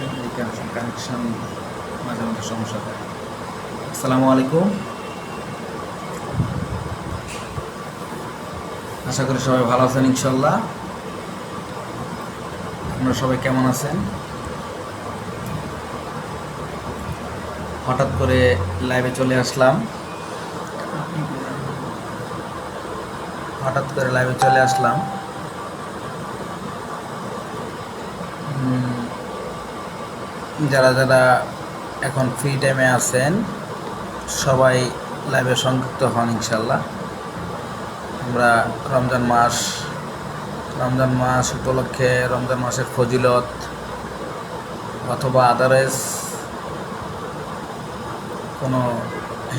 আসে, এই কানেকশন মাঝে মধ্যে সমস্যা হয়। আসসালামু আলাইকুম, আশা করি সবাই ভালো আছেন ইনশাল্লাহ। আপনারা সবাই কেমন আছেন? হঠাৎ করে লাইভে চলে আসলাম, যারা যারা এখন ফ্রি টাইমে আছেন সবাই লাইভে সংযুক্ত হন ইনশাল্লাহ। আমরা রমজান মাস উপলক্ষে রমজান মাসের ফজিলত অথবা আদারেস কোনো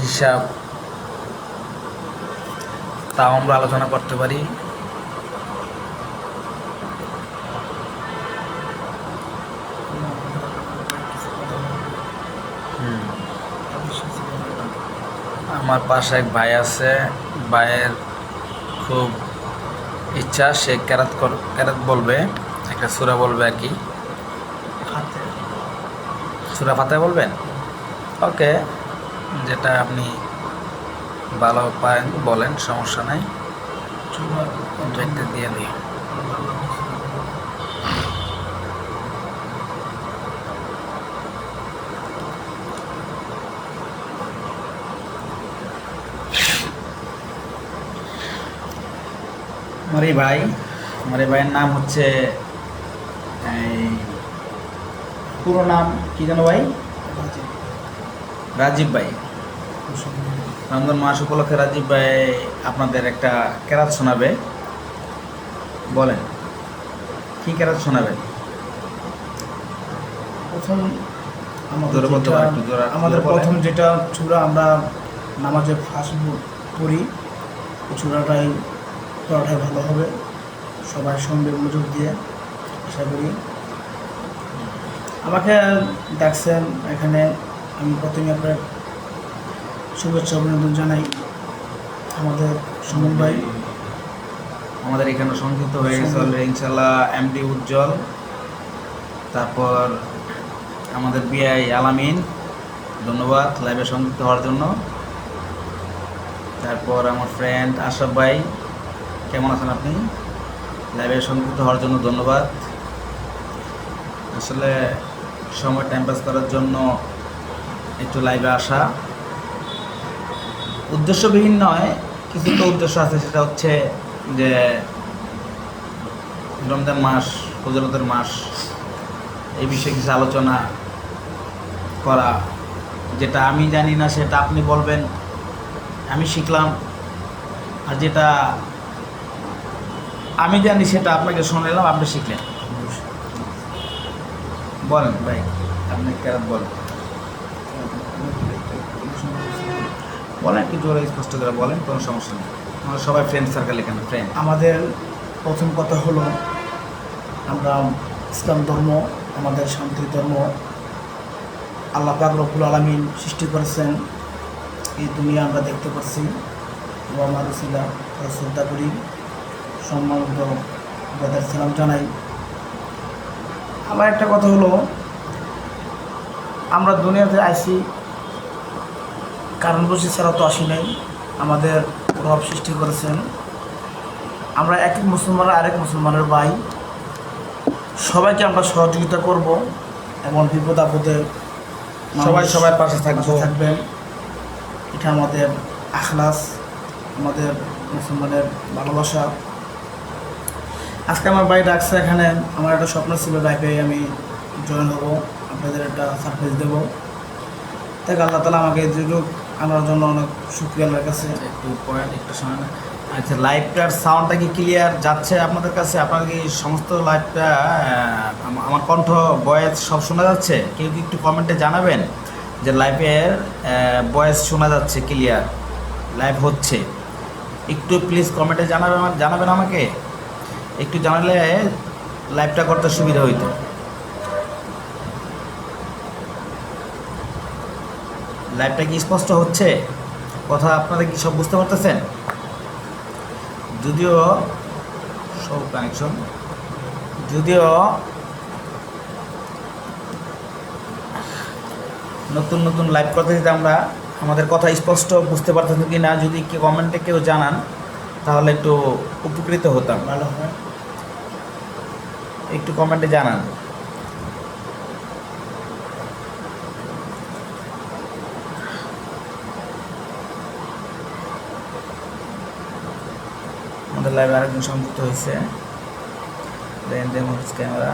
হিসাব তাও আমরা আলোচনা করতে পারি। আমার পাশে এক ভাই আছে, ভাইয়ের খুব ইচ্ছা সে কেরাত বলবে, একটা সূরা বলবে আর কি। সূরা ফাতিহা বলবেন? ওকে, যেটা আপনি ভালো পারেন বলেন, সমস্যা নাই, একটা দিয়ে দিই। আমার এই ভাইয়ের নাম হচ্ছে, এই পুরো নাম কি জানো ভাই? রাজীব ভাই। রমজান মাস উপলক্ষে রাজীব ভাই আপনাদের একটা কেরাত শোনাবে। বলেন, কি কেরাত শোনাবেন? প্রথম আমাদের প্রথম যেটা চূড়া আমরা নামাজে ফার্স্ট পড়ি, ওই চূড়াটাই পড়াটাই ভালো হবে, সবার সঙ্গে মনোযোগ দিয়ে আশা করি। আমাকে ডাকছেন এখানে, আমি প্রথমে আপনার শুভেচ্ছা অভিনন্দন জানাই। আমাদের সুমন ভাই আমাদের এখানে সংযুক্ত হয়ে গেছে ইনশাল্লাহ। এমডি উজ্জ্বল, তারপর আমাদের বিআই আলামিন, ধন্যবাদ লাইভে সংযুক্ত হওয়ার জন্য। তারপর আমার ফ্রেন্ড আশরাফ ভাই, কেমন আছেন আপনি? লাইভে সংযুক্ত হওয়ার জন্য ধন্যবাদ। আসলে সময় টাইম পাস করার জন্য একটু লাইভে আসা, উদ্দেশ্যবিহীন নয়, কিছু তো উদ্দেশ্য আছে। সেটা হচ্ছে যে রমজান মাস, ফজিলতের মাস, এই বিষয়ে কিছু আলোচনা করা। যেটা আমি জানি না সেটা আপনি বলবেন, আমি শিখলাম। আর যেটা আমি জানি সেটা আপনাকে শোনালাম, আপনি শিখলেন। বলেন ভাই, আপনি কেরাত বলেন একটু জোরে স্পষ্ট করে বলেন, কোনো সমস্যা নেই। আমরা সবাই ফ্রেন্ড সার্কেল, এখানে ফ্রেন্ড। আমাদের প্রথম কথা হলো, আমরা ইসলাম ধর্ম আমাদের শান্তির ধর্ম। আল্লাহ পাক রব্বুল আলামিন সৃষ্টি করেছেন, এই দুনিয়া আমরা দেখতে পাচ্ছি। আমার রসিলা শ্রদ্ধা করি, সম্মানিত ব্রাদার সালাম জানাই। আমার একটা কথা হলো, আমরা দুনিয়াতে আইছি কারণ বসে ছাড়া তো আসি নাই, আমাদের রব সৃষ্টি করেছেন। আমরা এক এক মুসলমান আরেক মুসলমানের ভাই, সবাইকে আমরা সহযোগিতা করব এবং বিপদ আপদে সবাই পাশে থাকবেন। এটা আমাদের আখলাস, আমাদের মুসলমানের ভালোবাসা। আজকে আমার ভাই ডাকছে এখানে, আমার একটা স্বপ্ন ছিল লাইফে আমি জয়েন হব, আপনাদের একটা সারপ্রাইজ দেবো। তাই আল্লাহ তালা আমাকে যেটুকু আনার জন্য অনেক শুক্রিয়া আল্লাহর কাছে। একটু সময় না। আচ্ছা, লাইভটার সাউন্ডটা কি ক্লিয়ার যাচ্ছে আপনাদের কাছে? আপনার কি সমস্ত লাইভটা, আমার কণ্ঠ ভয়েস সব শোনা যাচ্ছে? কেউ কি একটু কমেন্টে জানাবেন যে লাইভের ভয়েস শোনা যাচ্ছে ক্লিয়ার, লাইভ হচ্ছে? একটু প্লিজ কমেন্টে জানাবেন আমাকে। একটু জানালে লাইভটা করতে সুবিধা হইতো। লাইভটা কি স্পষ্ট হচ্ছে? কথা আপনারা কি সব বুঝতে পারতেছেন? যদিও সব কানেকশন, যদিও নতুন নতুন লাইভ করতে আমরা আমাদের কথা স্পষ্ট বুঝতে পারতেছেন কি না, যদি কি কমেন্টে কেউ জানান তাহলে একটু উপকৃত হতাম। ভালো হয়। একটু কমেন্টে জানান। আমাদের লাইভে আরেকজন সংযুক্ত হয়েছে, ক্যামেরা।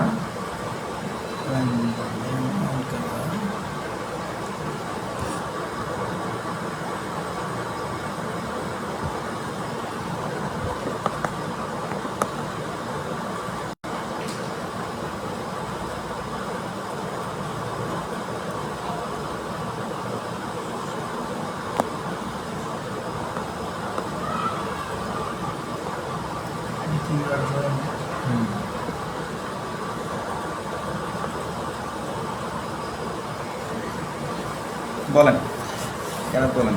বলেন, কেন বলেন।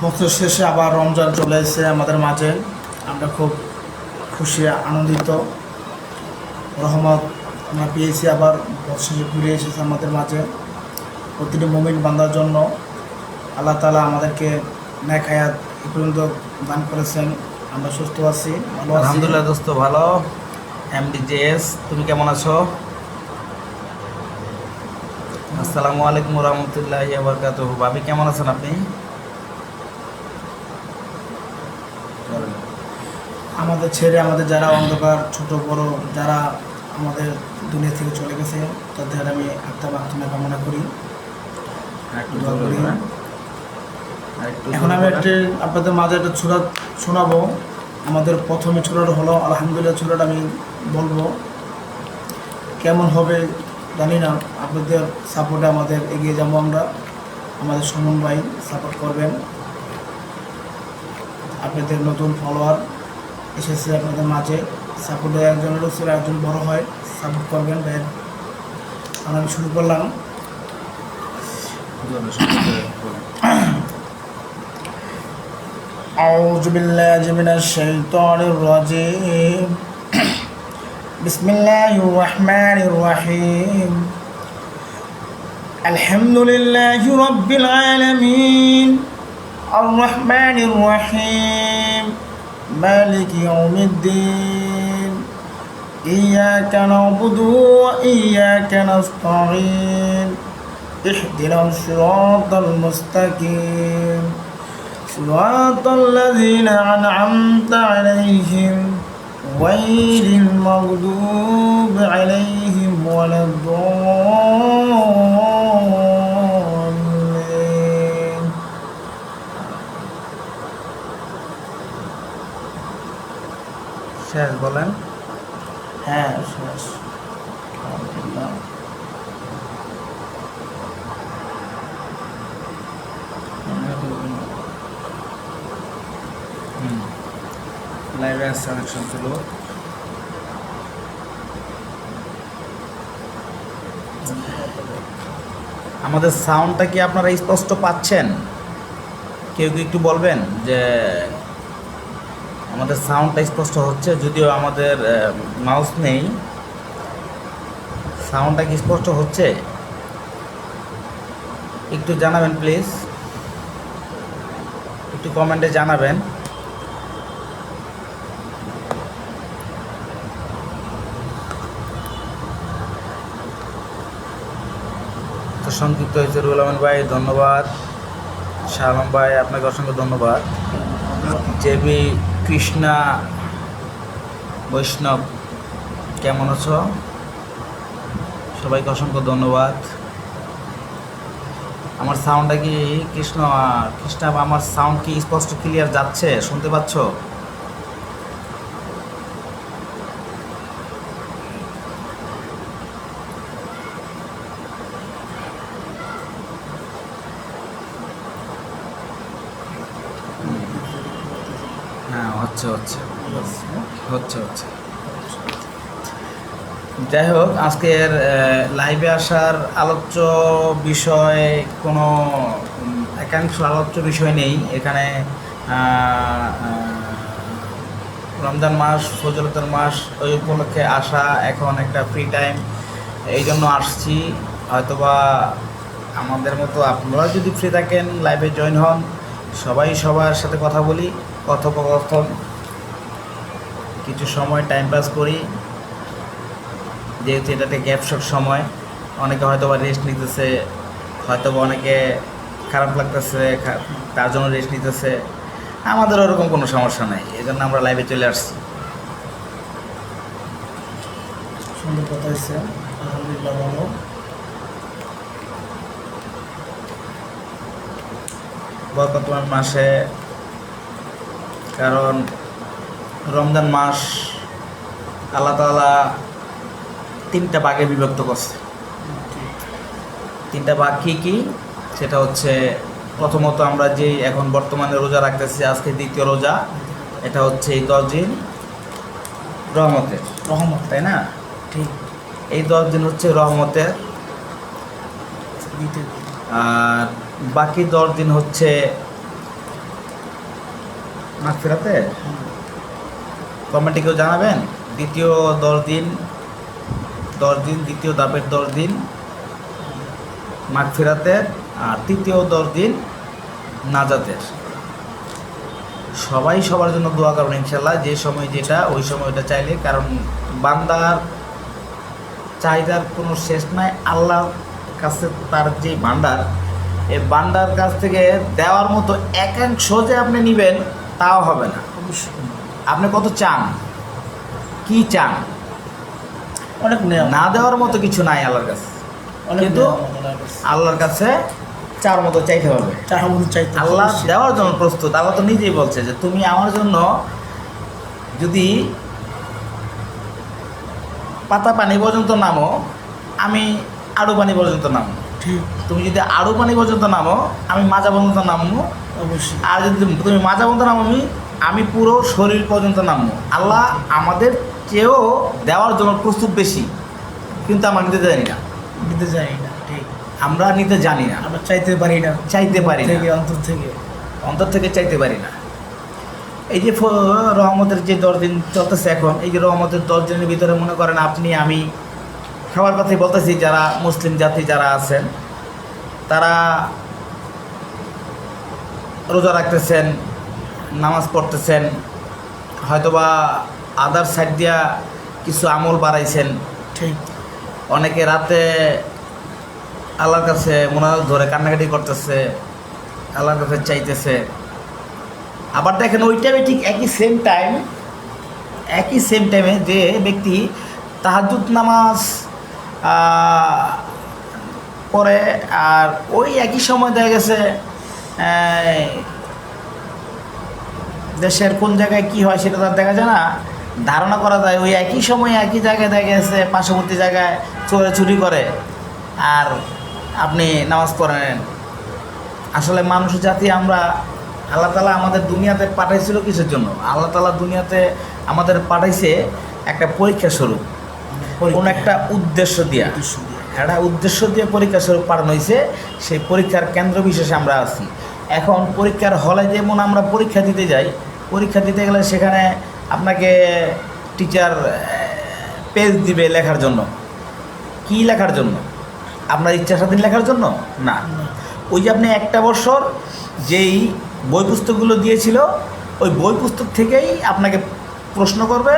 বছর শেষে আবার রমজান চলে এসেছে আমাদের মাঝে, আমরা খুব খুশি আনন্দিত। রহমত আমরা পেয়েছি, আবার বছর শেষে ঘুরে এসেছে আমাদের মাঝে। প্রতিটি মুমিন বান্দার জন্য আল্লাহ তাআলা আমাদেরকে নেক হায়াত এ পর্যন্ত দান করেছেন। আমরা সুস্থ আছি, ভালো আছি। আলহামদুলিল্লাহ দোস্ত, ভালো। MDJS, তুমি কেমন আছো? আসসালামু আলাইকুম রহমতুল্লাহি ওয়া বারাকাতুহু। ভাবি কেমন আছেন আপনি? আমাদের ছেড়ে আমাদের যারা অন্ধকার ছোট বড় যারা আমাদের দুনিয়া থেকে চলে গেছে, তাদের আমি আত্মা কামনা করি। দোয়া করি। এখন আমি একটি আপনাদের মাঝে একটা সূরা শোনাবো। আমাদের প্রথমে সূরাটা হলো আলহামদুলিল্লাহ। সূরাটা আমি বলবো, কেমন হবে জানি না। আপনাদের সাপোর্টে আমাদের এগিয়ে যাবো আমরা। আমাদের সুমন ভাই সাপোর্ট করবেন। আপনাদের নতুন ফলোয়ার এসেছে আপনাদের মাঝে, সাপোর্টে একজনের ছিল একজন বড় হয়, সাপোর্ট করবেন ভাই। আমি শুরু করলাম। أعوذ بالله من الشيطان الرجيم. بسم الله الرحمن الرحيم. الحمد لله رب العالمين الرحمن الرحيم مالك يوم الدين إياك نعبد وإياك نستعين اهدنا الصراط المستقيم صراط الذين أنعمت عليهم غير المغضوب عليهم ولا الضالين. শেষ বলেন। হ্যাঁ শেষ। আলহামদুলিল্লাহ। লাইভে কানেকশন ছিল। আমাদের সাউন্ডটা কি আপনারা স্পষ্ট পাচ্ছেন? কেউ কি একটু বলবেন যে আমাদের সাউন্ডটা স্পষ্ট হচ্ছে? যদিও আমাদের মাউস নেই, সাউন্ডটা কি স্পষ্ট হচ্ছে? একটু জানাবেন প্লিজ, একটু কমেন্টে জানাবেন। তো সংক্ষিপ্ত হয়েছে রুহুল আমিন ভাই, ধন্যবাদ। শাহ আলম ভাই, আপনাকে অসংখ্য ধন্যবাদ। জেবি কৃষ্ণা বৈষ্ণব, কেমন আছো? সবাইকে অসংখ্য ধন্যবাদ। আমার সাউন্ডটা কি কৃষ্ণা, আমার সাউন্ড কি স্পষ্ট ক্লিয়ার যাচ্ছে? শুনতে পাচ্ছ? হ্যাঁ, হচ্ছে হচ্ছে হচ্ছে হচ্ছে। যাই হোক, আজকের লাইভে আসার আলোচ্য বিষয় কোনো একাংশ আলোচ্য বিষয় নেই এখানে। রমজান মাস, ফজিলতের মাস, ওই উপলক্ষে আসা, এখন একটা ফ্রি টাইম, এই জন্য আসছি। হয়তোবা আমাদের মতো আপনারা যদি ফ্রি থাকেন লাইভে জয়েন হন, সবাই সবার সাথে কথা বলি, কথোপকথন, কিছু সময় টাইম পাস করি, যেহেতু এটাতে গ্যাপশট সময়। অনেকে হয়তোবা রেস্ট নিতেছে, হয়তোবা অনেকে খারাপ লাগতেছে, তার জন্য রেস্ট নিতেছে। আমাদের ওরকম কোনো সমস্যা নাই, এই জন্য আমরা লাইভে চলে আসছি। সুন্দর কথা হয়েছে, আলহামদুলিল্লাহ ভালো। বরকতময় মাসে, কারণ রমজান মাস আল্লাহ তাআলা 3টা ভাগে বিভক্ত করছে। 3টা ভাগ কী কী? সেটা হচ্ছে, প্রথমত আমরা যে এখন বর্তমানে রোজা রাখতেছি, আজকে দ্বিতীয় রোজা, এটা হচ্ছে এই 10 দিন রহমতের, রহমত, তাই না? ঠিক। এই 10 দিন হচ্ছে রহমতের, দ্বিতীয় আর বাকি 10 দিন হচ্ছে মাগফিরাতের। কমেন্টে কেউ জানাবেন দ্বিতীয় 10 দিন, দ্বিতীয় ধাপের 10 দিন মাগফিরাতের, আর তৃতীয় 10 দিন নাজাতের। সবাই সবার জন্য দোয়া করবেন ইনশাল্লাহ, যে সময় যেটা ওই সময় ওটা চাইলে, কারণ বান্দার চাহিদার কোনো শেষ নাই। আল্লাহর কাছে তার যে ভান্ডার, এই ভান্ডার কাছ থেকে দেওয়ার মতো একাংশ যে আপনি নেবেন তাও হবে না। অবশ্যই আপনি কত চান, কি চান, অনেক নেওয়া, না দেওয়ার মতো কিছু নাই আল্লাহর কাছে, অনেক কিন্তু আল্লাহর কাছে চার মতো চাইতে হবে। চাহার মতো চাইতে আল্লাহ দেওয়ার জন্য প্রস্তুত। আল্লাহ তো নিজেই বলছে যে তুমি আমার জন্য যদি পাতা পানি পর্যন্ত নামো, আমি আড়ু পানি পর্যন্ত নামো। ঠিক, তুমি যদি আড়ু পানি পর্যন্ত নামো, আমি মাজা পর্যন্ত নামবো। অবশ্যই। আর যদি তুমি মাজা পর্যন্ত নামো, আমি পুরো শরীর পর্যন্ত নামবো। আল্লাহ আমাদের চেয়েও দেওয়ার জন্য প্রস্তুত বেশি, কিন্তু আমরা নিতে জানি না। দিতে জানি না, ঠিক। আমরা নিতে জানি না, আমরা চাইতে পারি না, চাইতে পারি না, থেকে অন্তর থেকে চাইতে পারি না। এই যে রহমতের যে 10 দিন চলতেছে এখন, এই যে রহমতের 10 দিনের ভিতরে মনে করেন আপনি, আমি সবার কথাই বলতেছি, যারা মুসলিম জাতি যারা আছেন তারা রোজা রাখতেছেন, নামাজ পড়তেছেন, হয়তোবা আদার সাইড দিয়া কিছু আমল বাড়াইছেন। ঠিক। অনেকে রাতে আল্লাহর কাছে মোনাজাত ধরে কান্নাকাটি করতেছে, আল্লাহর কাছে চাইতেছে। আবার দেখেন ওই টাইমে ঠিক একই সেম টাইমে যে ব্যক্তি তাহাজ্জুদ নামাজ পড়ে, আর ওই একই সময় দেখা গেছে দেশের কোন জায়গায় কি হয় সেটা তার দেখা যায় না, ধারণা করা যায়। ওই একই সময় একই জায়গায় দেখা গেছে পার্শ্ববর্তী জায়গায় চুরি করে, আর আপনি নামাজ পড়েন। আসলে মানুষ জাতি আমরা, আল্লাহ তাআলা আমাদের দুনিয়াতে পাঠাইছিল কিসের জন্য? আল্লাহ তাআলা দুনিয়াতে আমাদের পাঠাইছে একটা পরীক্ষা স্বরূপ, কোন একটা উদ্দেশ্য দিয়া, একটা উদ্দেশ্য দিয়ে পরীক্ষা স্বরূপ পাঠানো হয়েছে। সেই পরীক্ষার কেন্দ্র বিশেষে আমরা আছি। এখন পরীক্ষার হলে যেমন আমরা পরীক্ষা দিতে যাই, পরীক্ষা দিতে গেলে সেখানে আপনাকে টিচার পেজ দিবে লেখার জন্য। কি লেখার জন্য? আপনার ইচ্ছা স্বাধীন লেখার জন্য না। ওই যে আপনি একটা বছর যেই বই পুস্তকগুলো দিয়েছিল, ওই বই পুস্তক থেকেই আপনাকে প্রশ্ন করবে,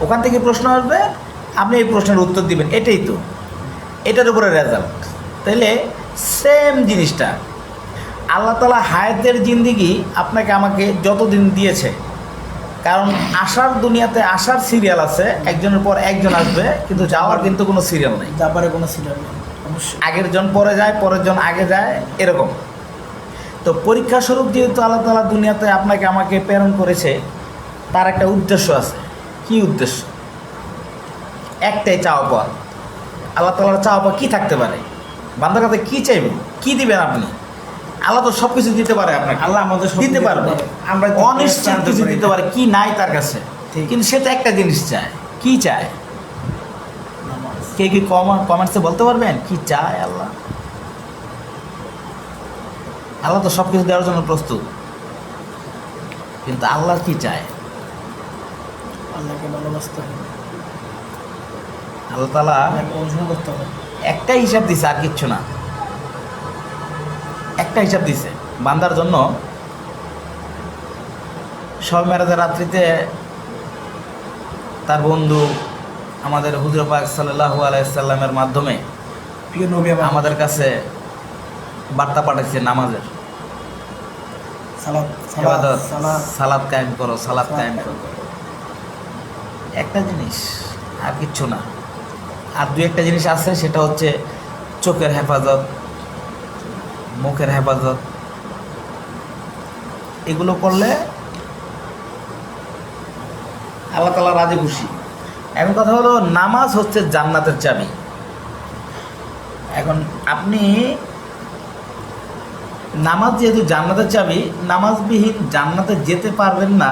ওখান থেকে প্রশ্ন আসবে, আপনি এই প্রশ্নের উত্তর দিবেন। এটাই তো, এটার উপরে রেজাল্ট। তাইলে সেম জিনিসটা আল্লাহ তাআলা হায়াতের জিন্দিগি আপনাকে আমাকে যতদিন দিয়েছে, কারণ আসার দুনিয়াতে আসার সিরিয়াল আছে, একজনের পর একজন আসবে, কিন্তু যাওয়ার কিন্তু কোনো সিরিয়াল নেই। যাবারে কোনো সিরিয়াল নেই, অবশ্যই। আগের জন পরে যায়, পরের জন আগে যায়, এরকম। তো পরীক্ষা স্বরূপ যেহেতু আল্লাহ তাআলা দুনিয়াতে আপনাকে আমাকে প্রেরণ করেছে, তার একটা উদ্দেশ্য আছে। কি উদ্দেশ্য? একটাই, চাওয়া পাওয়া। আল্লাহ তাআলার চাওয়া পাওয়া কী থাকতে পারে? বান্দার কাছে কী চাইবেন, কী দিবেন আপনি? আল্লাহ তো সব কিছু দিতে পারে আপনাকে, আল্লাহ আমাদের সব দিতে পারবে, আমরা অনিশ্চিত কিছু দিতে পারে, কি নাই তার কাছে। কিন্তু সে তো একটা জিনিস চায়। কি চায়? কে কি কমেন্টসে বলতে পারবেন কি চায় আল্লাহ? আল্লাহ তো সব কিছু দেওয়ার জন্য প্রস্তুত, কিন্তু আল্লাহ কি চায়? আল্লাহকে ভালোবাসতে হবে, আল্লাহ তাআলা আল্লাহকে অনুসরণ করতে হবে। একটা হিসাব দিছে, আর কিচ্ছু না। একটা হিসাব দিছে বান্দার জন্য। সব মেরাজের রাত্রিতে তার বন্ধু আমাদের হুজুর পাক সাল্লাল্লাহু আলাইহি সাল্লামের মাধ্যমে প্রিয় নবী আমাদের কাছে বার্তা পাঠাইছে নামাজের, ইবাদত, সালাত কায়েম করো, সালাত কায়েম করো। একটা জিনিস, আর কিচ্ছু না। আর দুই একটা জিনিস আছে, সেটা হচ্ছে চোখের হেফাজত, মুখের হেফাজত। এগুলো করলে আল্লাহ তাআলা রাজি খুশি। এখন কথা হলো, নামাজ হচ্ছে জান্নাতের চাবি। এখন আপনি নামাজ যেহেতু জান্নাতের চাবি, নামাজবিহীন জান্নাতে যেতে পারবেন না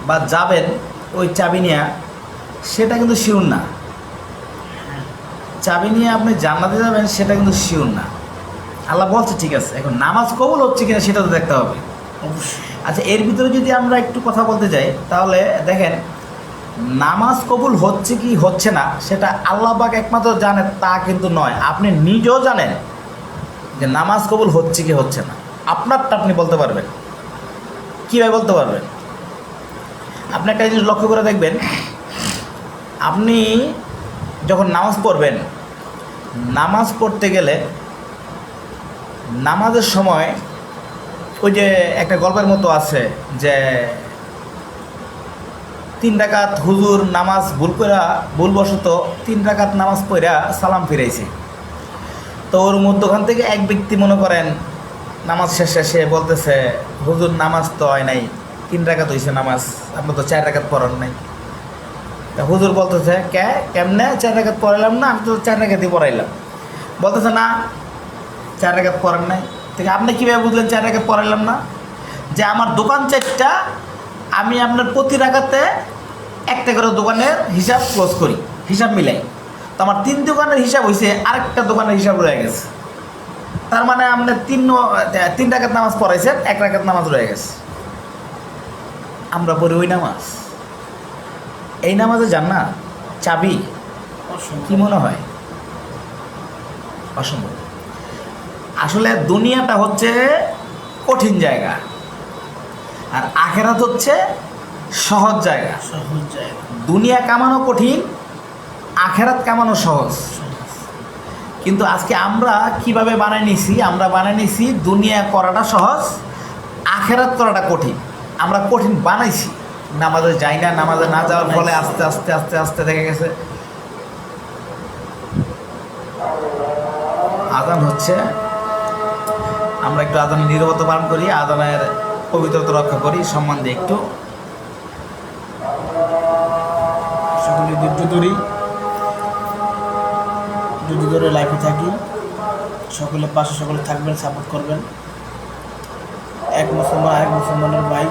বা যাবেন ওই চাবি নিয়ে, সেটা কিন্তু শিওর না। চাবি নিয়ে আপনি জান্নাতে যাবেন সেটা কিন্তু শিওর না। আল্লাহ বলছে ঠিক আছে, এখন নামাজ কবুল হচ্ছে কিনা সেটা তো দেখতে হবে। অবশ্যই। আচ্ছা, এর ভিতরে যদি আমরা একটু কথা বলতে যাই, তাহলে দেখেন নামাজ কবুল হচ্ছে কি হচ্ছে না সেটা আল্লাহ পাক একমাত্র জানে তা কিন্তু নয়, আপনি নিজেও জানেন যে নামাজ কবুল হচ্ছে কি হচ্ছে না। আপনারটা আপনি বলতে পারবেন। কীভাবে বলতে পারবেন? আপনি একটা জিনিস লক্ষ্য করে দেখবেন, আপনি যখন নামাজ পড়বেন, নামাজ পড়তে গেলে নামাজের সময় ওই যে একটা গল্পের মতো আছে যে 3 রাকাত হুজুর নামাজ ভুলবশত 3 রাকাত নামাজ পড়া সালাম ফিরাইছে। তো ওর মধ্যখান থেকে এক ব্যক্তি মনে করেন নামাজ শেষে সে বলতেছে, হুজুর নামাজ তো হয় নাই, 3 রাকাত হয়েছে নামাজ, আপনি তো 4 রাকাত পড়ান নাই। তা হুজুর বলতেছে, কেমনে 4 রাকাত পড়াইলাম না, আমি তো 4 রাকাতই পড়াইলাম। বলতেছে না, 4 রাকাত পড়ান নাই। থেকে আপনি কীভাবে বুঝলেন 4 রাকাত পড়াইলাম না? যে আমার দোকান 4টা, আমি আপনার প্রতি রাকাতে একটা করে দোকানের হিসাব ক্লোজ করি, হিসাব মিলাই। তো আমার 3 দোকানের হিসাব হয়েছে, আরেকটা দোকানের হিসাব রয়ে গেছে। তার মানে আপনার 3 রাকাত নামাজ পড়াইছেন, 1 রাকাত নামাজ রয়ে গেছে। আমরা পড়ি ওই নামাজ, এই নামাজে জান্নাত চাবি। কি মনে হয়? অসম্ভব। আসলে দুনিয়াটা হচ্ছে কঠিন জায়গা, আর আখেরাত হচ্ছে সহজ জায়গা। সহজ জায়গা। দুনিয়া কামানো কঠিন, আখেরাত কামানো সহজ। কিন্তু আজকে আমরা কিভাবে বানাই নিছি? আমরা বানাই নিছি দুনিয়া করাটা সহজ, আখেরাত করাটা কঠিন। আমরা কঠিন বানাইছি। নামাজে যাই না, নামাজে না যাওয়ার ফলে আস্তে আস্তে আস্তে আস্তে দেখা গেছে আজান হচ্ছে, আমরা একটু আজানের নীরবতা পালন করি, আজানের পবিত্রতা রক্ষা করি, সম্মান দিয়ে একটু সকলে ধৈর্য ধরি, ধৈর্য ধরে লাইফে থাকি। সকলে পাশে সকলে থাকবেন, সাপোর্ট করবেন। এক মুসলমান আরেক মুসলমানের ভাই।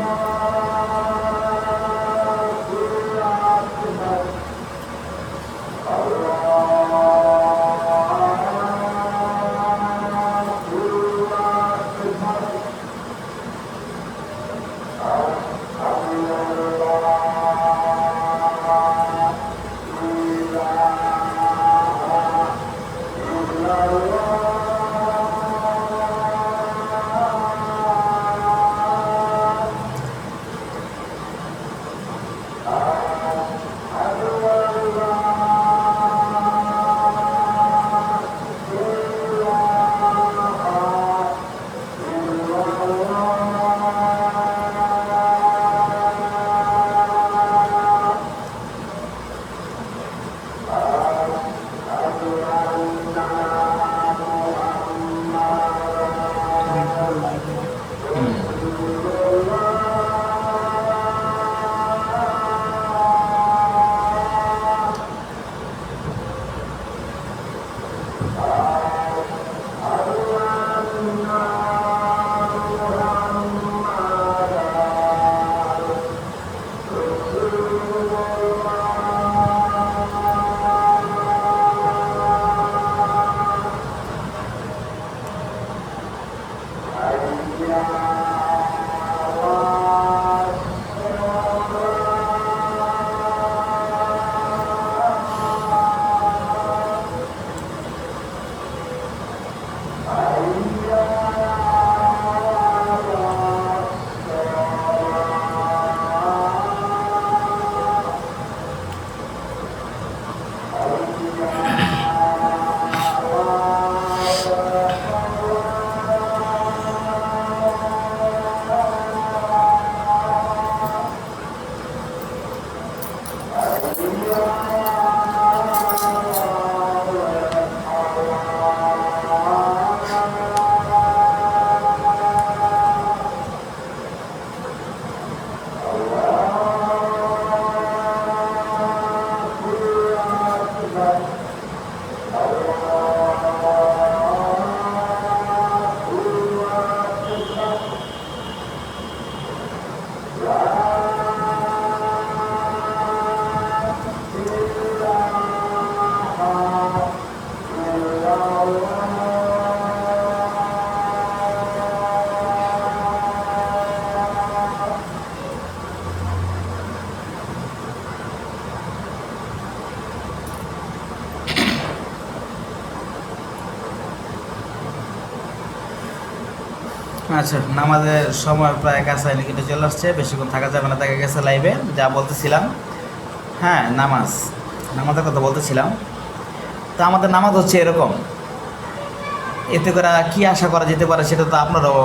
আচ্ছা, নামাজের সময় প্রায় কাছে কেটে চলে আসছে, বেশিক্ষণ থাকা যাবে না, দেখা গেছে লাইভে যা বলতেছিলাম। হ্যাঁ, নামাজের কথা বলতেছিলাম। তো আমাদের নামাজ হচ্ছে এরকম, এতে করে কী আশা করা যেতে পারে সেটা তো আপনারাও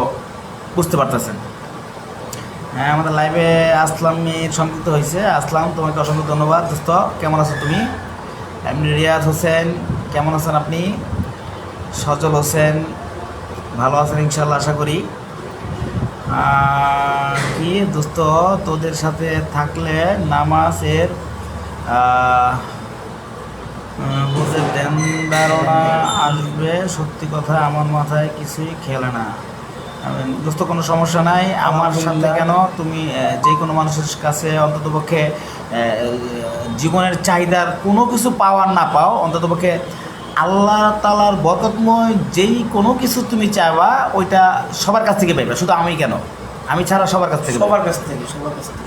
বুঝতে পারতেছেন। হ্যাঁ, আমাদের লাইভে আসলামের সংযুক্ত হয়েছে। আসলাম, তোমাকে অসংখ্য ধন্যবাদ। দোস্ত, কেমন আছো তুমি? এমনি রিয়াজ হোসেন, কেমন আছেন আপনি? সজল হোসেন, ভালো আছেন ইনশাল্লাহ, আশা করি। কি দোস্ত, তোদের সাথে থাকলে নামাজের বুঝে ধ্যান ধারণা আসবে। সত্যি কথা, আমার মাথায় কিছুই খেলে না। দোস্ত, কোনো সমস্যা নাই আমার সাথে। কেন, তুমি যে কোনো মানুষের কাছে অন্ততপক্ষে জীবনের চাহিদার কোনো কিছু পাওয়ার না পাও, অন্ততপক্ষে আল্লাহ তাআলার বরকতময় যেই কোনো কিছু তুমি চাইবা ওইটা সবার কাছ থেকে পাইবে। শুধু আমি কেন, আমি ছাড়া সবার কাছ থেকে,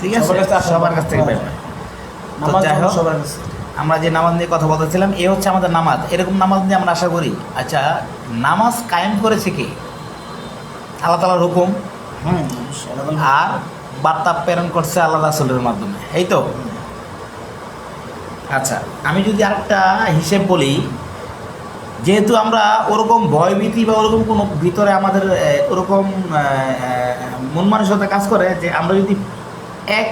ঠিক আছে, সবার কাছ থেকে পাইবে। তো যাই হোক, আমরা যে নামাজ নিয়ে কথা বলতেছিলাম, এ হচ্ছে আমাদের নামাজ। এরকম নামাজ নিয়ে আমরা আশা করি। আচ্ছা, নামাজ কায়েম করেছে কে? আল্লাহ তাআলার হুকুম, আর বার্তা প্রেরণ করছে আল্লাহ রাসূলের মাধ্যমে, এই তো। আচ্ছা, আমি যদি আরেকটা হিসেব বলি, যেহেতু আমরা ওরকম ভয়ভীতি বা ওরকম কোনো ভিতরে আমাদের ওরকম মন মানসিকতা কাজ করে যে আমরা যদি এক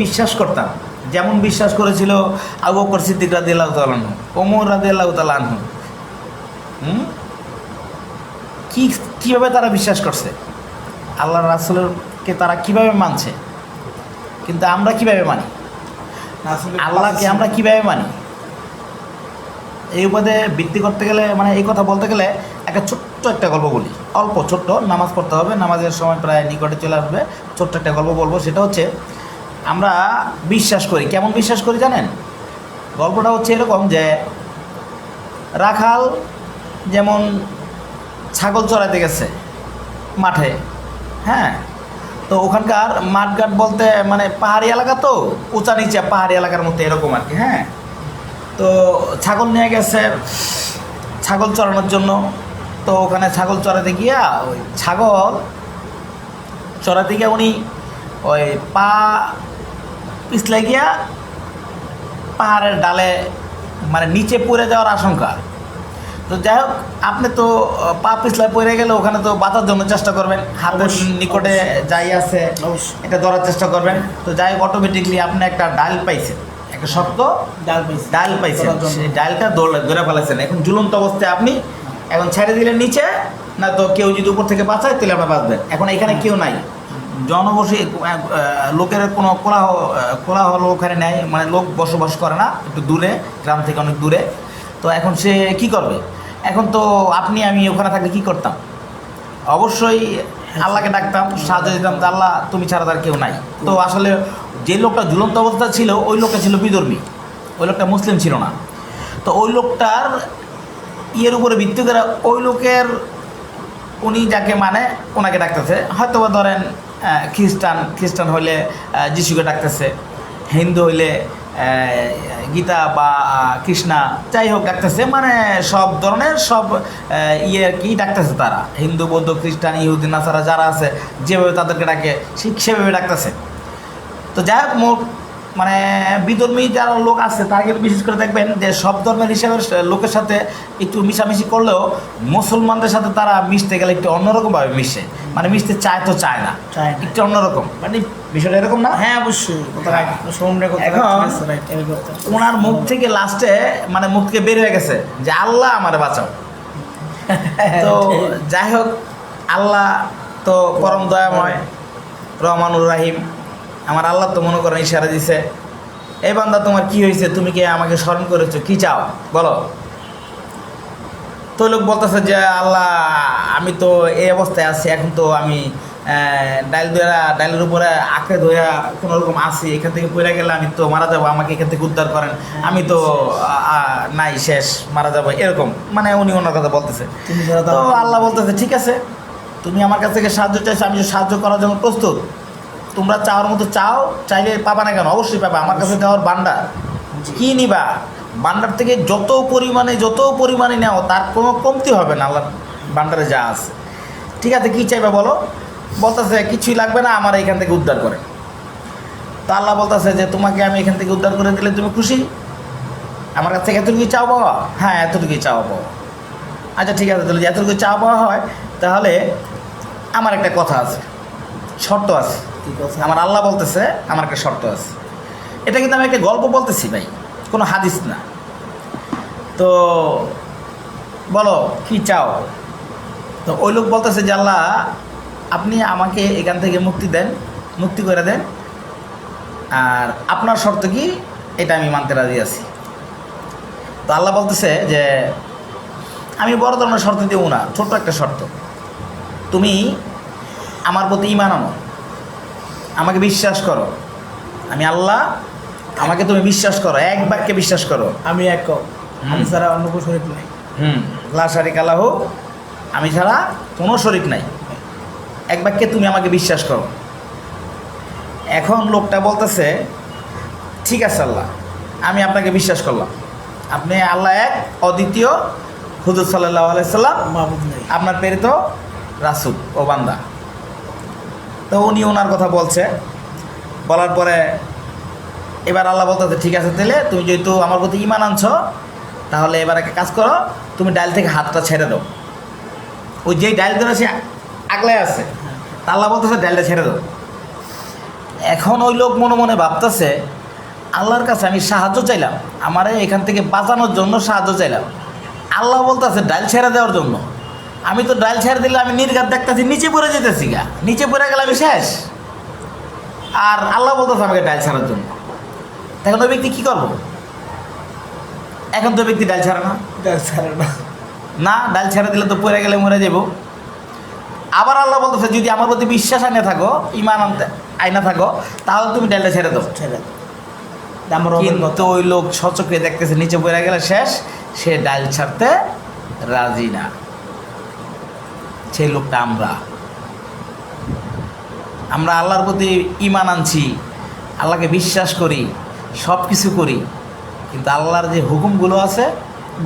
বিশ্বাস করতাম, যেমন বিশ্বাস করেছিল আবু বকর সিদ্দিক রাদিয়াল্লাহু তাআলা আনহু, ওমর রাদিয়াল্লাহু তাআলা আনহু। কীভাবে তারা বিশ্বাস করছে, আল্লাহ রাসূলকে তারা কিভাবে মানছে, কিন্তু আমরা কিভাবে মানি? আল্লাহকে আমরা কিভাবে মানি? এই উপদে ভিত্তি করতে গেলে, মানে এই কথা বলতে গেলে একটা ছোট্ট একটা গল্প বলি, অল্প ছোট্ট। নামাজ পড়তে হবে, নামাজের সময় প্রায় নিকটে চলে আসবে। ছোট্ট একটা গল্প বলবো, সেটা হচ্ছে আমরা বিশ্বাস করি। কেমন বিশ্বাস করি জানেন? গল্পটা হচ্ছে এরকম যে রাখাল যেমন ছাগল চড়াইতে গেছে মাঠে, হ্যাঁ, তো ওখানকার মাঠঘাট বলতে মানে পাহাড়ি এলাকা, তো উঁচা নিচে পাহাড়ি এলাকার মধ্যে এরকম আর কি। হ্যাঁ, তো ছাগল নিয়ে গেছে ছাগল চড়ানোর জন্য। তো ওখানে ছাগল চড়াতে গিয়া ওই ছাগল চড়াতে গিয়া উনি ওই পা পিছলে গিয়া পাহাড়ের ডালে মানে নিচে পড়ে যাওয়ার আশঙ্কা। তো যাই হোক, আপনি তো পা পিছলায় পড়ে গেলে ওখানে তো বাঁচার জন্য চেষ্টা করবেন, হাতের নিকটে যাই আছে এটা ধরার চেষ্টা করবেন। তো যাই হোক, অটোমেটিকলি আপনি একটা ডাল পাইছেন, একটা শক্ত ডাল পাইছেন, সেই ডালটা ধরে ফেলেছেন। এখন ঝুলন্ত অবস্থায় আপনি এখন ছেড়ে দিলেন নিচে, না তো কেউ যদি উপর থেকে বাঁচায় তাহলে আপনার বাঁচবেন। এখন এখানে কেউ নাই, জনবসী লোকের কোনো কোলাহল ওখানে নেই, মানে লোক বসবাস করে না, একটু দূরে, গ্রাম থেকে অনেক দূরে। তো এখন সে কি করবে? এখন তো আপনি আমি ওখানে থাকলে কি করতাম? অবশ্যই আল্লাহকে ডাকতাম, সাহায্য দিতাম, আল্লাহ তুমি ছাড়া তার কেউ নাই। তো আসলে যে লোকটা ঝুলন্ত অবস্থা ছিল ওই লোকটা ছিল বিধর্মী, ওই লোকটা মুসলিম ছিল না। তো ওই লোকটার ইয়ের উপরে ভিত্তি করে ওই লোকের উনি যাকে মানে ওনাকে ডাকতেছে। হয়তো বা ধরেন খ্রিস্টান হইলে যিশুকে ডাকতেছে, হিন্দু হইলে গীতা বা কৃষ্ণা, যাই হোক ডাকতেছে, মানে সব ধরনের সব ইয়ে আর কি ডাকতেছে তারা। হিন্দু, বৌদ্ধ, খ্রিস্টান, ইহুদি, নাসারা যারা আছে যেভাবে তাদেরকে ডাকে ঠিক সেভাবে ডাকতেছে। তো যাই হোক, মোট মানে বিধর্মী যারা লোক আছে তারা কিন্তু বিশেষ করে দেখবেন যে সব ধর্মের হিসাবের লোকের সাথে একটু মিশামিশি করলেও মুসলমানদের সাথে তারা মিশতে গেলে একটু অন্যরকমভাবে মিশে, মানে মিশতে চায় তো চায় না, একটু অন্যরকম, মানে বিষয়টা এরকম না? হ্যাঁ, অবশ্যই। এখন ওনার মুখ থেকে লাস্টে মানে মুখ থেকে বের হয়ে গেছে যে আল্লাহ আমারে বাঁচাও। তো যাই হোক, আল্লাহ তো পরম দয়াময়, রহমানুর রাহিম। আমার আল্লাহ তো মনে করেন ইশারা দিছে, এই বান্দা তোমার কি হয়েছে, তুমি কি আমাকে স্মরণ করেছো, কি চাও বলো? তো লোক বলতেছে যে আল্লাহ আমি তো এই অবস্থায় আছি, এখন তো আমি ডাইলের উপরে আঁকড়ে ধরে কোনো রকম আছি, এখান থেকে পড়ে গেলে আমি তো মারা যাবো, আমাকে এখান থেকে উদ্ধার করেন, আমি তো নাই, শেষ, মারা যাবো, এরকম মানে উনি ওনার কথা বলতেছে। তো আল্লাহ বলতেছে ঠিক আছে, তুমি আমার কাছ থেকে সাহায্য চাইছো, আমি সাহায্য করার জন্য প্রস্তুত। তোমরা চাওয়ার মতো চাও, চাইলে পাবা না কেন? অবশ্যই পাবা। আমার কাছে দেওয়ার ভান্ডার, কি নিবা? ভান্ডার থেকে যত পরিমাণে নেও তার কোনো কমতি হবে না আল্লাহর ভান্ডারে যা আছে। ঠিক আছে, কী চাইবা বলো? বলতেছে কিছুই লাগবে না, আমার এখান থেকে উদ্ধার করে। তা আল্লাহ বলতেছে যে তোমাকে আমি এখান থেকে উদ্ধার করে দিলে তুমি খুশি? আমার কাছ থেকে এতটুকুই চাও পাওয়া? হ্যাঁ, এতটুকুই চাওয়া পাওয়া। আচ্ছা ঠিক আছে, তাহলে এতটুকু চাওয়া পাওয়া হয়, তাহলে আমার একটা কথা আছে, শর্ত আছে। ঠিক আছে। আমার আল্লাহ বলতেছে আমার একটা শর্ত আছে। এটা কিন্তু আমি একটা গল্প বলতেছি ভাই, কোনো হাদিস না। তো বলো কি চাও? তো ওই লোক বলতেছে যে আল্লাহ আপনি আমাকে এখান থেকে মুক্তি দেন, মুক্তি করে দেন, আর আপনার শর্ত কি এটা আমি মানতে রাজি আছি। তো আল্লাহ বলতেছে যে আমি বড় ধরনের শর্ত দেবো না, ছোট্ট একটা শর্ত, তুমি আমার প্রতি ঈমান আনো, আমাকে বিশ্বাস করো, আমি আল্লাহ, আমাকে তুমি বিশ্বাস করো, এক বাক্যে বিশ্বাস করো। আমি এক, আমি ছাড়া অন্য কোনো শরীর নাই। লা শারিকা লাহু, আমি ছাড়া কোনো শরীক নাই, এক বাক্যে তুমি আমাকে বিশ্বাস করো। এখন লোকটা বলতেছে ঠিক আছে আল্লাহ, আমি আপনাকে বিশ্বাস করলাম, আপনি আল্লাহ এক, অদ্বিতীয়, হুজুর সাল্লাল্লাহু আলাইহি সাল্লাম মাহবুব নাই। আপনার প্রেরিত রাসূল ও বান্দা। তো উনি ওনার কথা বলছে, বলার পরে এবার আল্লাহ বলতেছে ঠিক আছে, তাহলে তুমি যেহেতু আমার প্রতি ঈমান আনছো, তাহলে এবার একটা কাজ করো, তুমি ডাইল থেকে হাতটা ছেড়ে দাও। ওই যেই ডাইল ধরে সে আগলায় আছে, তা আল্লাহ বলতেছে ডাইলটা ছেড়ে দাও। এখন ওই লোক মনে মনে ভাবতেছে আল্লাহর কাছে আমি সাহায্য চাইলাম, আমারে এখান থেকে বাঁচানোর জন্য সাহায্য চাইলাম, আল্লাহ বলতেছে ডাইল ছেড়ে দেওয়ার জন্য। আমি তো ডাইল ছেড়ে দিলে আমি নির্ঘাত দেখতেছি নিচে পড়ে যেতেছি গা, নিচে পড়ে গেলে আমি শেষ। আর আল্লাহ বলতেছে আমাকে ডাইল ছাড়ার জন্য। এখন ওই ব্যক্তি কী করবো? এখন তো ব্যক্তি ডাইল ছাড়ে না, ছাড়ে না। না ডাইল ছেড়ে দিলে তো পড়ে গেলে মরে যাব। আবার আল্লাহ বলতেছে যদি আমার প্রতি বিশ্বাস আইনা থাকো, ঈমান আনতে আইনা থাকো, তাহলে তুমি ডাইলটা ছেড়ে দাও। ছেড়ে দাও। আমার কিন্তু ওই লোক সচক্ষে দেখতেছে নিচে পড়ে গেলে শেষ, সে ডাইল ছাড়তে রাজি না। সেই লোকটা আমরা আল্লাহর প্রতি ঈমান আনছি, আল্লাহকে বিশ্বাস করি, সব কিছু করি, কিন্তু আল্লাহর যে হুকুমগুলো আছে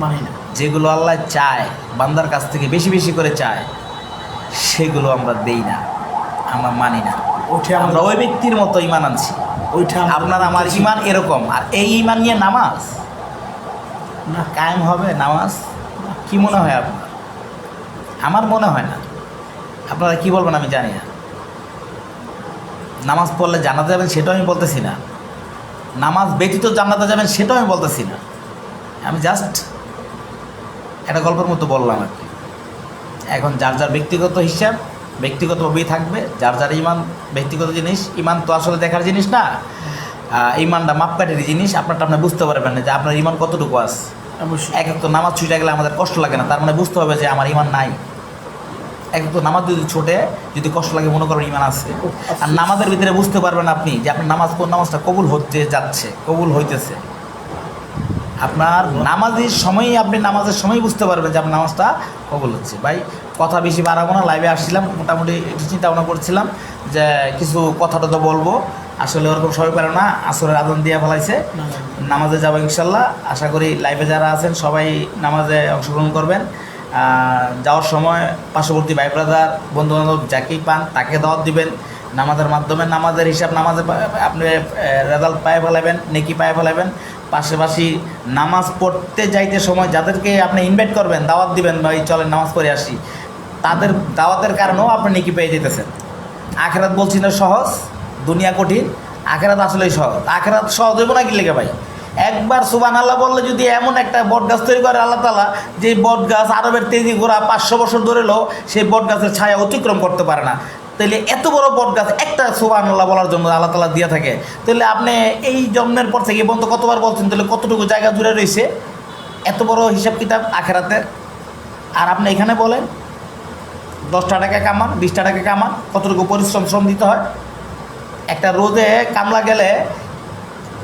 মানি না, যেগুলো আল্লাহ চায় বান্দার কাছ থেকে বেশি বেশি করে চায়, সেগুলো আমরা দেই না, আমরা মানি না। ওঠে আমরা ওই ব্যক্তির মতো ঈমান আনছি। ওইটা আপনার আমার ঈমান এরকম, আর এই ঈমান নিয়ে নামাজ না কায়েম হবে? নামাজ কি মনে হয় আপনার? আমার মনে হয় না। আপনারা কি বলবেন আমি জানি না। নামাজ পড়লে জান্নাতে যাবেন সেটাও আমি বলতেছি না, নামাজ ব্যতীত জান্নাতে যাবেন সেটাও আমি বলতেছি না। আমি জাস্ট একটা গল্পের মতো বললাম আর কি। এখন যার যার ব্যক্তিগত হিসাব ব্যক্তিগতভাবেই থাকবে, যার যার ঈমান ব্যক্তিগত জিনিস। ঈমান তো আসলে দেখার জিনিস না, ঈমানটা মাপকাঠির জিনিস। আপনারটা আপনি বুঝতে পারবেন না যে আপনার ঈমান কতটুকু আছে। অবশ্যই। এক তো নামাজ ছুটে গেলে আমাদের কষ্ট লাগে না, তার মানে বুঝতে হবে যে আমার ঈমান নাই। এক তো নামাজ যদি ছোটে, যদি কষ্ট লাগে মনে করেন ঈমান আছে। আর নামাজের ভিতরে বুঝতে পারবেন আপনি যে আপনার নামাজ, কোন নামাজটা কবুল হতে যাচ্ছে, কবুল হইতেছে। আপনার নামাজের সময়ই, আপনি নামাজের সময় বুঝতে পারবেন যে আপনার নামাজটা কবুল হচ্ছে। ভাই কথা বেশি বাড়াবো না, লাইভে আসছিলাম মোটামুটি একটু চিন্তা ভাবনা করছিলাম যে কিছু কথাটা তো বলবো, আসলে ওরকম সবাই পারে না, আসরের আজান দিয়ে ফেলাইছে, নামাজে যাবো ইনশাল্লাহ। আশা করি লাইভে যারা আছেন সবাই নামাজে অংশগ্রহণ করবেন। যাওয়ার সময় পার্শ্ববর্তী ভাই ব্রাদার বন্ধুবান্ধব যাকেই পান তাকে দাওয়াত দিবেন নামাজের মাধ্যমে। নামাজের হিসাব, নামাজে আপনি রেজাল্ট পায়ে ফেলাবেন, নেকি পায়ে ফেলাবেন। পাশাপাশি নামাজ পড়তে যাইতে সময় যাদেরকে আপনি ইনভাইট করবেন, দাওয়াত দিবেন, ভাই চলেন নামাজ পড়ে আসি, তাদের দাওয়াতের কারণেও আপনি নেকি পেয়ে যেতেছেন। আখেরাত বলছি না সহজ, দুনিয়া কঠিন, আখেরাত আসলেই সহজ। আখেরাত সহজ হইব না কি লেগে ভাই? একবার সুবহানাল্লাহ বললে যদি এমন একটা বট গাছ তৈরি করে আল্লাহ তাআলা, যে বট গাছ আরবের তেজি ঘোড়া 500 বছর ধরে এলো, সেই বট গাছের ছায়া অতিক্রম করতে পারে না। তাহলে এত বড় বট গাছ একটা সুবহানাল্লাহ বলার জন্য আল্লাহ তাআলা দিয়ে থাকে। তাহলে আপনি এই জন্মের পর থেকে পর্যন্ত কতবার বলছেন, তাহলে কতটুকু জায়গা জুড়ে রয়েছে এত বড় হিসাব কিতাব আখেরাতের। আর আপনি এখানে বলেন 10টা টাকা কামান, 20টা টাকা কামান, কতটুকু শ্রম দিতে হয়। একটা রোদে কামলা গেলে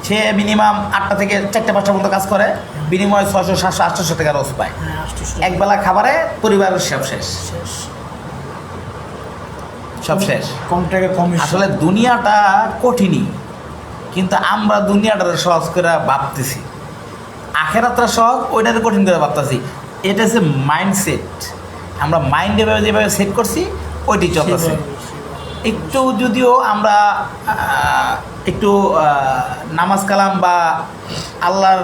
সে মিনিমাম 8টা থেকে 4টা 5টা পর্যন্ত কাজ করে, বিনিময়ে 600 700 800 টাকা রোজ পায়। একবেলা খাবারে পরিবারের সব শেষ, সব শেষ। কম টাকা কম। আসলে দুনিয়াটা কঠিনই, কিন্তু আমরা দুনিয়াটা সহজ করে ভাবতেছি, আখেরাতটা সহজ ওইটাতে কঠিন করে ভাবতেছি। এটা হচ্ছে মাইন্ডসেট। আমরা মাইন্ডে যেভাবে সেট করছি ওইটি চলতেছে। একটু যদিও আমরা একটু নামাজ কালাম বা আল্লাহর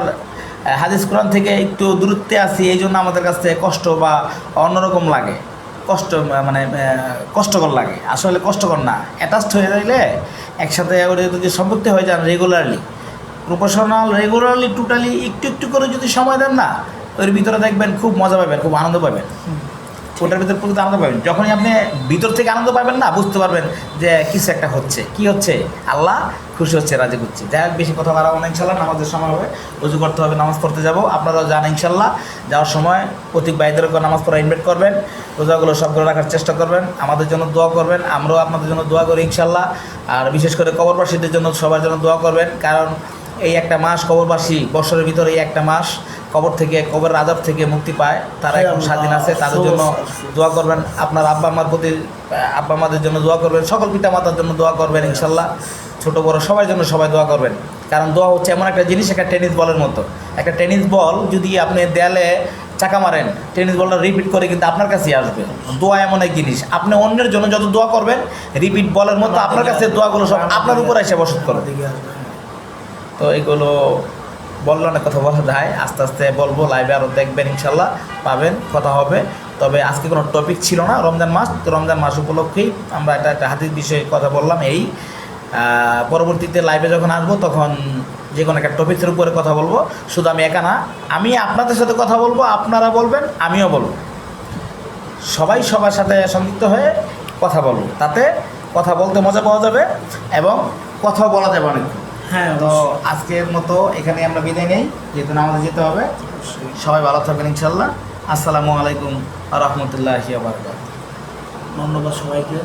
হাদিস কোরআন থেকে একটু দূরত্বে আছি, এই জন্য আমাদের কাছ থেকে কষ্ট বা অন্যরকম লাগে, কষ্ট মানে কষ্টকর লাগে। আসলে কষ্টকর না, অ্যাটাচড হয়ে যাইলে একসাথে ওটা যদি সম্পৃক্ত হয়ে যান রেগুলারলি, প্রফেশনাল রেগুলারলি টোটালি একটু একটু করে যদি সময় দেন না, ওর ভিতরে দেখবেন খুব মজা পাবেন, খুব আনন্দ পাবেন, ওটার ভিতরে প্রকৃত আনন্দ পাবেন। যখনই আপনি ভিতর থেকে আনন্দ পাবেন না, বুঝতে পারবেন যে কিছু একটা হচ্ছে। কি হচ্ছে? আল্লাহ খুশি হচ্ছে, রাজি করছে। যাই হোক, বেশি কথা বাড়াবো না, ইনশাল্লাহ নামাজের সময় হবে, উজু করতে হবে, নামাজ পড়তে যাব। আপনারাও যান ইনশাল্লাহ। যাওয়ার সময় প্রতীক ভাইদেরকে নামাজ পড়া ইনভাইট করবেন, রোজাগুলো সবগুলো রাখার চেষ্টা করবেন, আমাদের জন্য দোয়া করবেন, আমরাও আপনাদের জন্য দোয়া করি ইনশাল্লাহ। আর বিশেষ করে কবরবাসীদের জন্য, সবার জন্য দোয়া করবেন, কারণ এই একটা মাস কবরবাসী, বছরের ভিতরে এই একটা মাস কবর থেকে, কবর আযাব থেকে মুক্তি পায়, তারা এখন স্বাধীন আছে। তাদের জন্য দোয়া করবেন, আপনার আব্বা আম্মার প্রতি, আব্বা আমাদের জন্য দোয়া করবেন, সকল পিতা মাতার জন্য দোয়া করবেন ইনশাল্লাহ। ছোট বড় সবার জন্য সবাই দোয়া করবেন, কারণ দোয়া হচ্ছে এমন একটা জিনিস, একটা টেনিস বলের মতো। একটা টেনিস বল যদি আপনি দেয়ালে চাকা মারেন, টেনিস বলটা রিপিট করে কিন্তু আপনার কাছেই আসবে। দোয়া এমন এক জিনিস, আপনি অন্যের জন্য যত দোয়া করবেন, রিপিট বলের মতো আপনার কাছে দোয়াগুলো সব আপনার উপর এসে বসত করবে। তো এইগুলো বললে অনেক কথা বলা যায়, আস্তে আস্তে বলবো, লাইভে আরও দেখবেন ইনশাল্লাহ, পাবেন, কথা হবে। তবে আজকে কোনো টপিক ছিল না, রমজান মাস, তো রমজান মাস উপলক্ষেই আমরা একটা হাদিস বিষয়ে কথা বললাম। এই পরবর্তীতে লাইভে যখন আসবো তখন যে কোনো একটা টপিকের উপরে কথা বলবো। শুধু আমি একা না, আমি আপনাদের সাথে কথা বলবো, আপনারা বলবেন, আমিও বলবো, সবাই সবার সাথে সংযুক্ত হয়ে কথা বলবো, তাতে কথা বলতে মজা পাওয়া যাবে এবং কথাও বলা যাবে অনেক। হ্যাঁ, তো আজকের মতো এখানে আমরা বিদায় নেই, যেহেতু আমাদের যেতে হবে। সবাই ভালো থাকবেন ইনশাল্লাহ। আসসালামু আলাইকুম ওয়া রাহমাতুল্লাহি ওয়া বারাকাতুহু। ধন্যবাদ সবাইকে।